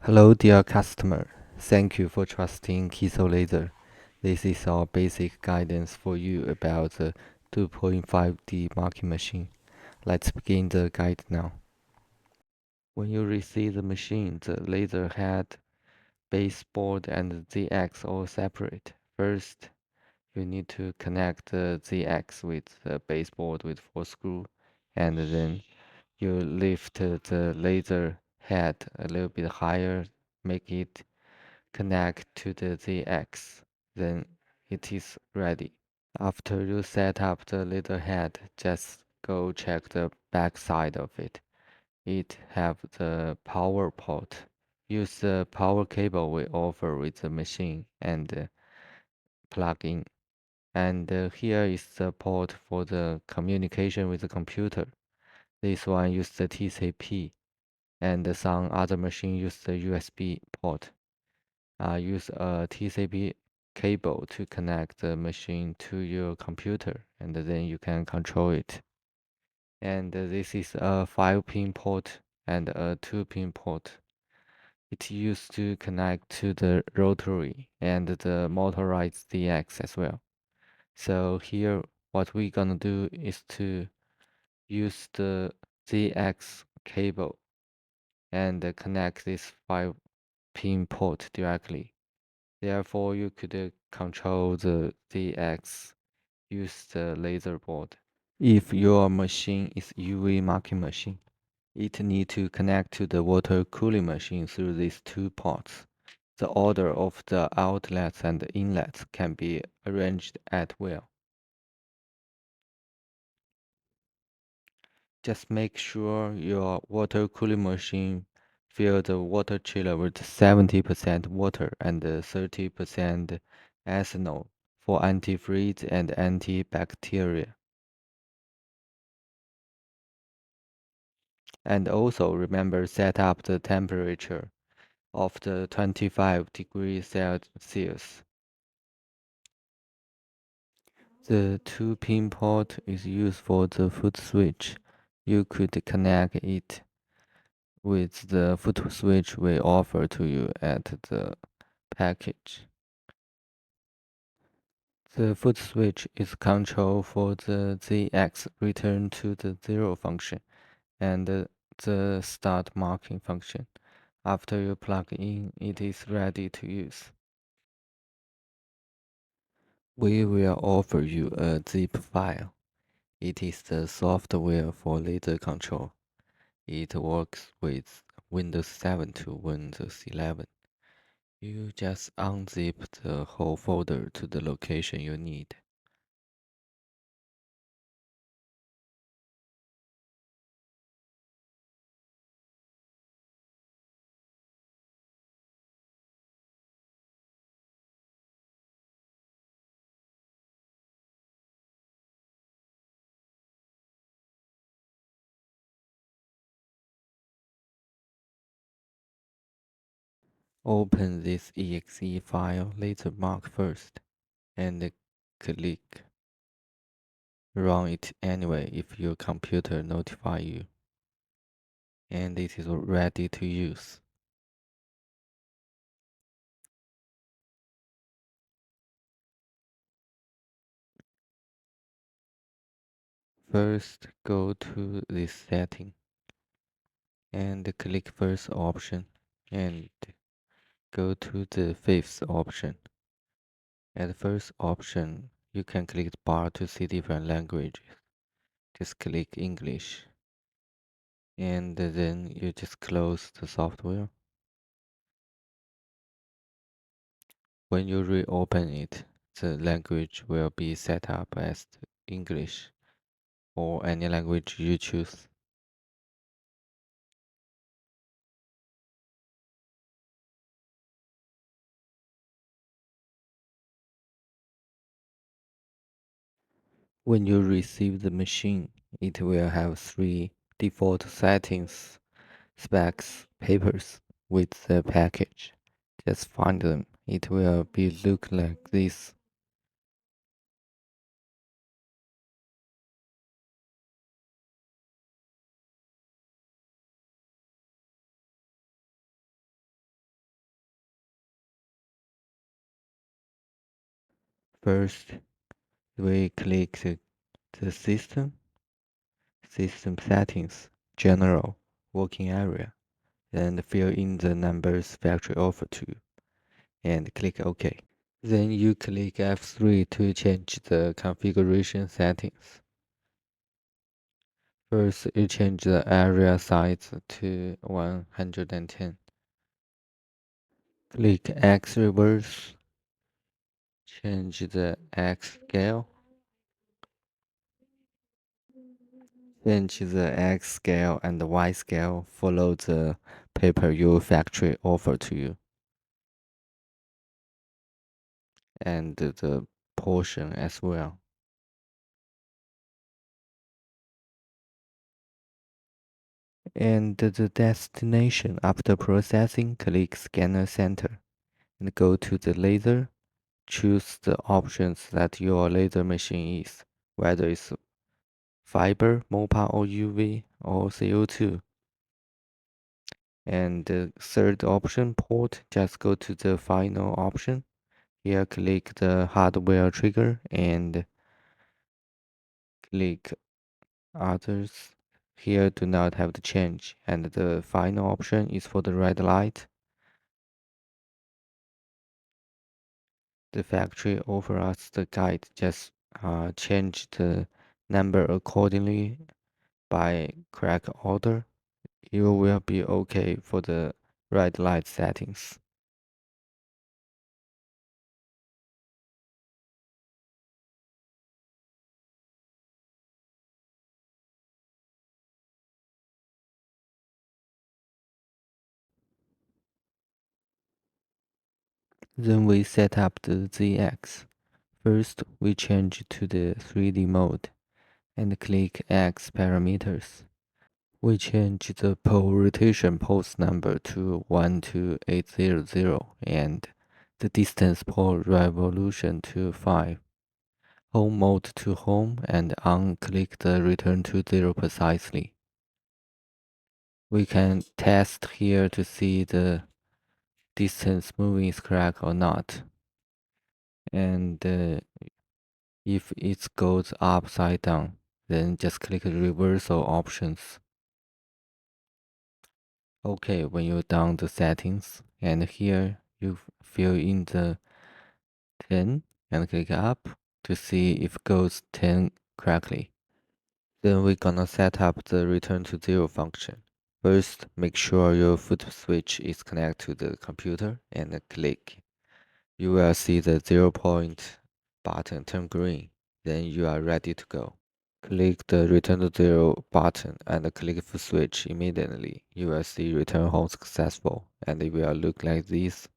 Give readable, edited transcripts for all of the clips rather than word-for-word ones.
Hello, dear customer. Thank you for trusting Keyso Laser. This is our basic guidance for you about the 2.5D marking machine. Let's begin the guide now. When you receive the machine, the laser head, baseboard, and ZX all separate. First, you need to connect the ZX with the baseboard with 4 screws, and then you lift the laser head a little bit higher, make it connect to the ZX, then it is ready. After you set up the little head, just go check the back side of it. It have the power port. Use the power cable we offer with the machine and plug in. And here is the port for the communication with the computer. This one use the TCP, and some other machine use the USB port. Use a TCP cable to connect the machine to your computer, and then you can control it. And this is a 5-pin port and a 2-pin port. It's used to connect to the rotary and the motorized DX as well. So here, what we're gonna do is to use the ZX cable and connect this 5-pin port directly. Therefore, you could control the DX, use the laser board. If your machine is UV marking machine, it need to connect to the water cooling machine through these 2 ports. The order of the outlets and the inlets can be arranged at will. Just make sure your water cooling machine fill the water chiller with 70% water and 30% ethanol for antifreeze and antibacterial. And also remember set up the temperature of the 25 degrees Celsius. The 2-pin port is used for the foot switch. You could connect it with the foot switch we offer to you at the package. The foot switch is control for the ZX return to the 0 function and the start marking function. After you plug in, it is ready to use. We will offer you a zip file. It is the software for laser control. It works with Windows 7 to Windows 11. You just unzip the whole folder to the location you need. Open this exe file laser mark first and click Run it anyway if your computer notify you. And it is ready to use. First, go to this setting and click first option and go to the fifth option. At first option, you can click the bar to see different languages. Just click English and then you just close the software. When you reopen it, the language will be set up as English or any language you choose. When you receive the machine, it will have 3 default settings, specs, papers with the package. Just find them. It will be look like this. First, we click the system settings, general, working area, then fill in the numbers factory offer to you, and click OK. Then you click F3 to change the configuration settings. First, you change the area size to 110. Click X reverse, change the X scale. Change the X scale and the Y scale. Follow the paper your factory offer to you. And the portion as well. And the destination after processing, click Scanner Center and go to the laser. Choose the options that your laser machine is, whether it's fiber, MOPA or UV or CO2. And the third option, port, just go to the final option. Here click the hardware trigger and click others. Here do not have to change. And the final option is for the red light. The factory offers us the guide. Just change the number accordingly by correct order. You will be okay for the red light settings. Then we set up the ZX. First, we change to the 3D mode and click X parameters. We change the pole rotation pulse number to 12800 and the distance pole revolution to 5. Home mode to home and unclick the return to 0 precisely. We can test here to see the distance moving is correct or not. And if it goes upside down, then just click the reversal options. Okay, when you're done the settings, and here you fill in the 10 and click up to see if it goes 10 correctly. Then we're gonna set up the return to 0 function. First, make sure your foot switch is connected to the computer and click. You will see the 0 point button turn green. Then you are ready to go. Click the return to 0 button and click the switch immediately. You will see return home successful and it will look like this.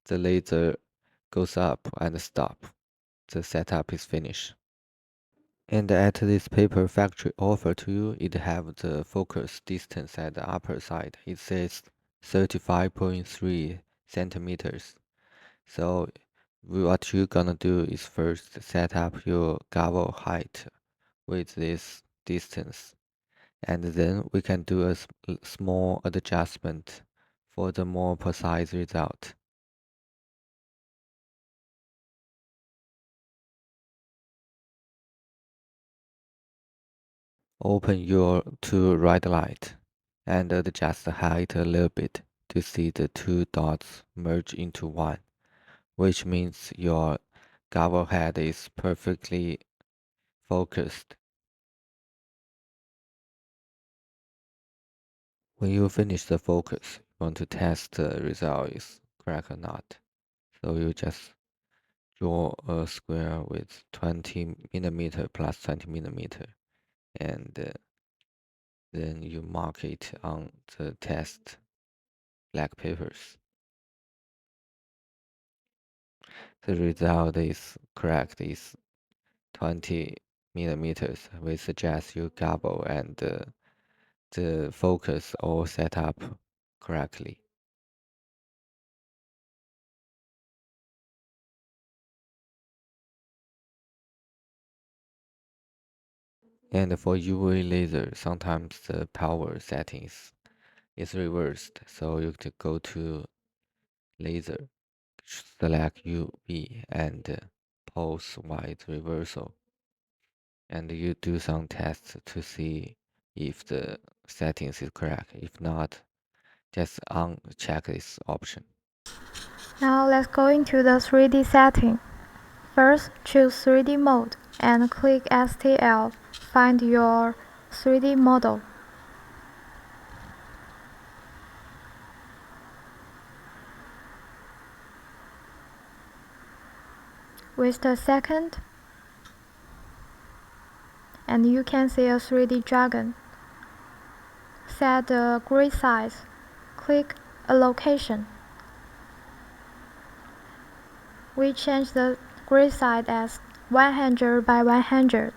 The laser goes up and stop. The setup is finished. And at this paper factory offer to you, it have the focus distance at the upper side. It says 35.3 centimeters. So what you're gonna do is first set up your gavel height with this distance. And then we can do a small adjustment for the more precise result. Open your two red light and adjust the height a little bit to see the two dots merge into one, which means your gavel head is perfectly focused. When you finish the focus, you want to test the result is correct or not. So you just draw a square with 20 millimeter plus 20 millimeter and then you mark it on the test black papers. The result is correct, is 20 millimeters. We suggest you gobble and the focus all set up correctly. And for UV laser, sometimes the power settings is reversed. So you could go to laser, select UV and pulse-wide reversal, and you do some tests to see if the settings is correct. If not, just uncheck this option. Now let's go into the 3D setting. First, choose 3D mode and click STL. Find your 3D model. Wait a second, and you can see a 3D dragon. Set the grid size. Click Allocation. We change the grid size as 100 by 100.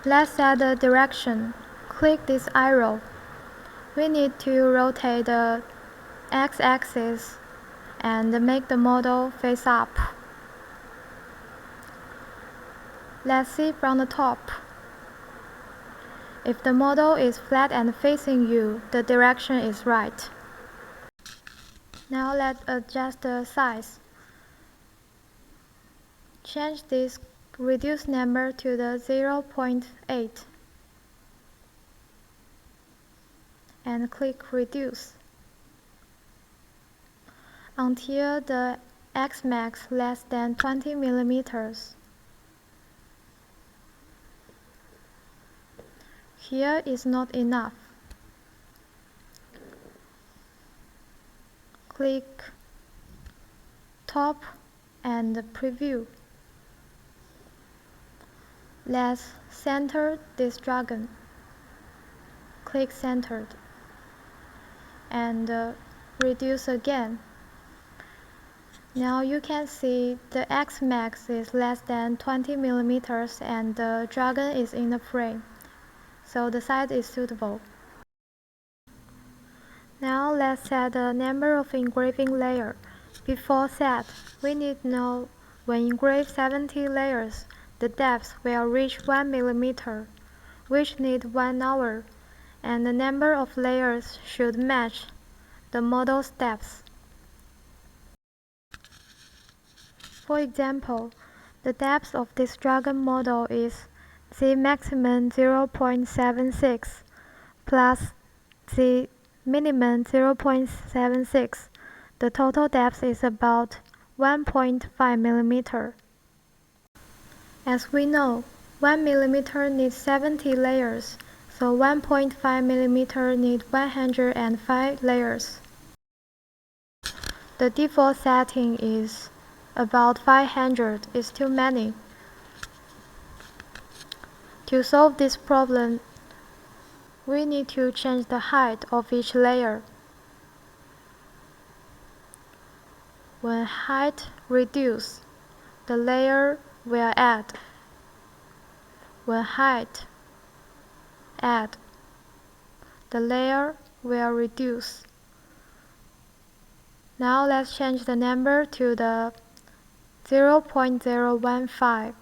Let's set the direction. Click this arrow. We need to rotate the x-axis and make the model face up. Let's see from the top. If the model is flat and facing you, the direction is right. Now let's adjust the size. Change this reduce number to the 0.8 and click Reduce until the X-max less than 20 millimeters. Here is not enough. Click Top and Preview. Let's center this dragon. Click Centered and reduce again. Now you can see the X-max is less than 20 millimeters and the dragon is in the frame, so the size is suitable. Now let's set the number of engraving layers. Before set, we need to know when engrave 70 layers, the depth will reach 1 millimeter, which need 1 hour, and the number of layers should match the model's depth. For example, the depth of this dragon model is the maximum 0.76 plus the minimum 0.76. The total depth is about 1.5 millimeter. As we know, 1 millimeter needs 70 layers, so 1.5 millimeter needs 105 layers. The default setting is about 500 is too many. To solve this problem, we need to change the height of each layer. When height reduces, the layer will add. When height add, the layer will reduce. Now let's change the number to the 0.015.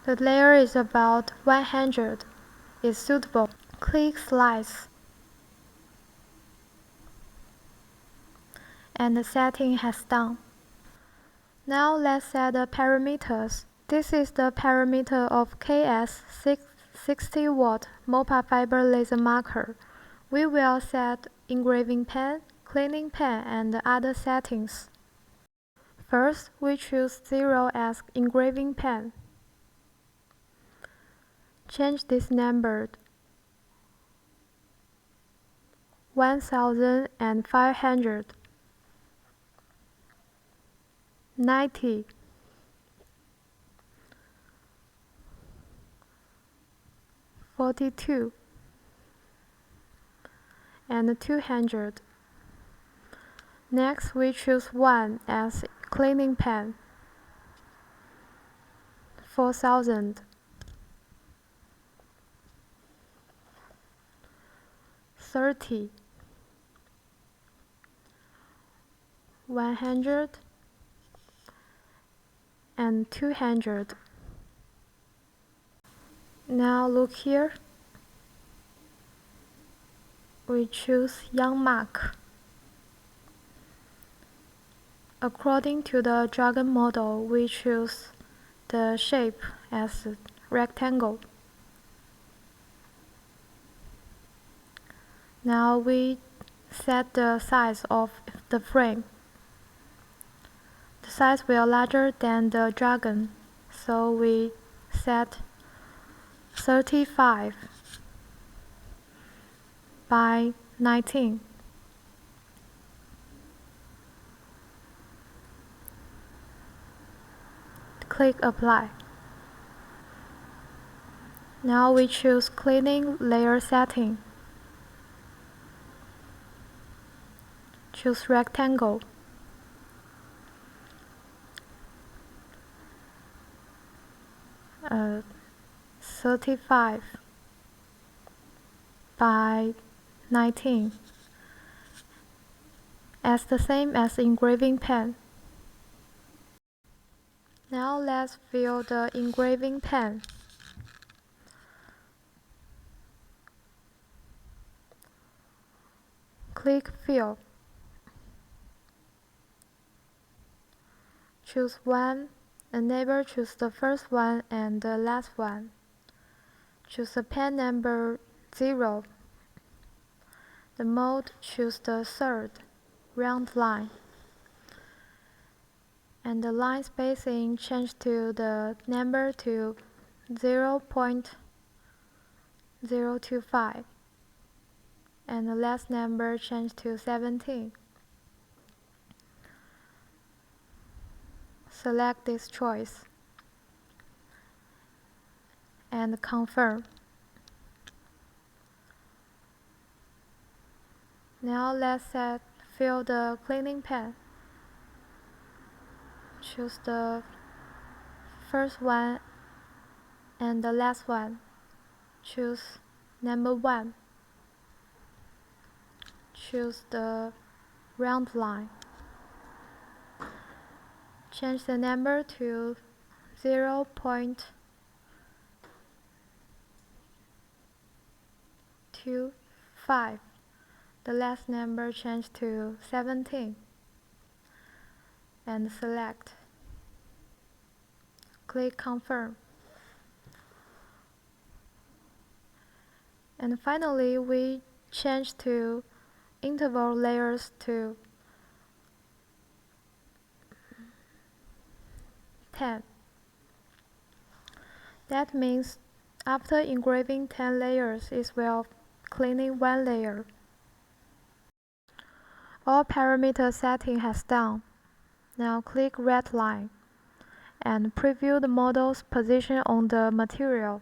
The layer is about 100. Is suitable. Click Slice. And the setting has done. Now let's set the parameters. This is the parameter of KS60 watt MOPA fiber laser marker. We will set engraving pen, cleaning pen, and other settings. First, we choose 0 as engraving pen. Change this number 1,500, 90, 42, and 200. Next, we choose 1 as cleaning pen, 4,000. 30, 100, and 200. Now look here. We choose young mark. According to the dragon model, we choose the shape as a rectangle. Now we set the size of the frame. The size will larger than the dragon, so we set 35 by 19. Click Apply. Now we choose Cleaning Layer Setting. Choose Rectangle. Uh, 35 by 19. As the same as engraving pen. Now let's fill the engraving pen. Click Fill. Choose one. Enable choose the first one and the last one. Choose the pen number 0. The mode choose the third round line. And the line spacing change to the number to 0.025. And the last number change to 17. Select this choice and confirm. Now let's fill the cleaning pen. Choose the first one and the last one. Choose number 1. Choose the round line. Change the number to 0.25. The last number change to 17. And select. Click Confirm. And finally, we change to interval layers to 10. That means after engraving 10 layers, it will cleaning 1 layer. All parameter setting has done. Now click red line and preview the model's position on the material.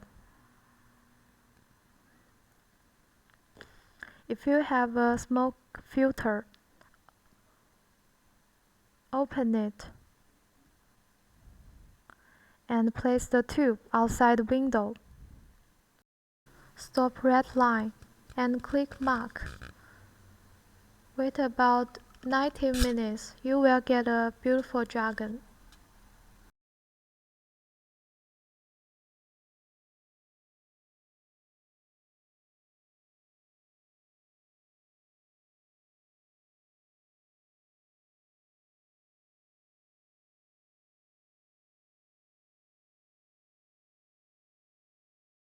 If you have a smoke filter, open it and place the tube outside the window. Stop red line and click Mark. Wait about 90 minutes. You will get a beautiful dragon.